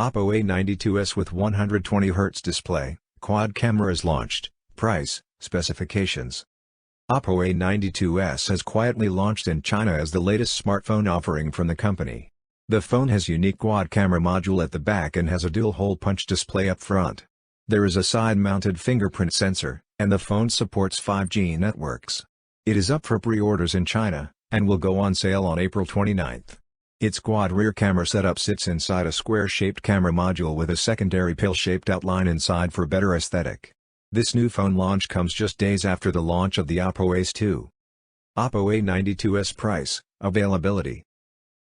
Oppo A92s with 120Hz display, quad camera is launched. Price, specifications. Oppo A92s has quietly launched in China as the latest smartphone offering from the company. The phone has unique quad camera module at the back and has a dual-hole punch display up front. There is a side-mounted fingerprint sensor, and the phone supports 5G networks. It is up for pre-orders in China, and will go on sale on April 29. Its quad rear camera setup sits inside a square-shaped camera module with a secondary pill-shaped outline inside for better aesthetic. This new phone launch comes just days after the launch of the Oppo Ace 2. Oppo A92s price, availability.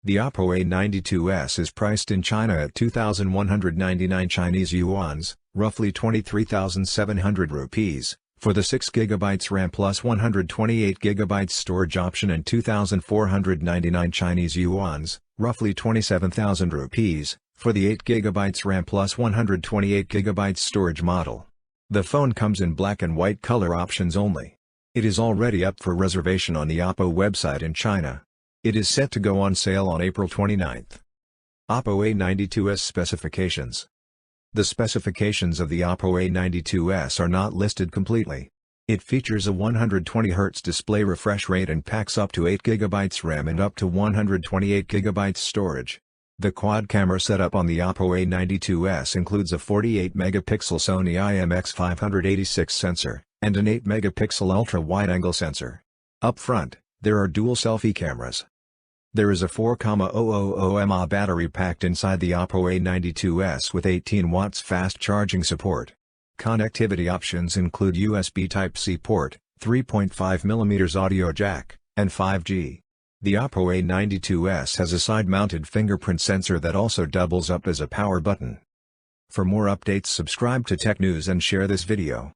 The Oppo A92s is priced in China at 2,199 Chinese yuans, roughly 23,700 rupees, for the 6GB RAM plus 128GB storage option and 2,499 Chinese yuans, roughly 27,000 rupees, for the 8GB RAM plus 128GB storage model. The phone comes in black and white color options only. It is already up for reservation on the Oppo website in China. It is set to go on sale on April 29. Oppo A92s specifications. The specifications of the Oppo A92s are not listed completely. It features a 120Hz display refresh rate and packs up to 8GB RAM and up to 128GB storage. The quad camera setup on the Oppo A92s includes a 48-megapixel Sony IMX586 sensor, and an 8-megapixel ultra-wide-angle sensor. Up front, there are dual selfie cameras. There is a 4,000 mAh battery packed inside the Oppo A92s with 18 watts fast charging support. Connectivity options include USB Type-C port, 3.5mm audio jack, and 5G. The Oppo A92s has a side-mounted fingerprint sensor that also doubles up as a power button. For more updates, subscribe to Tech News and share this video.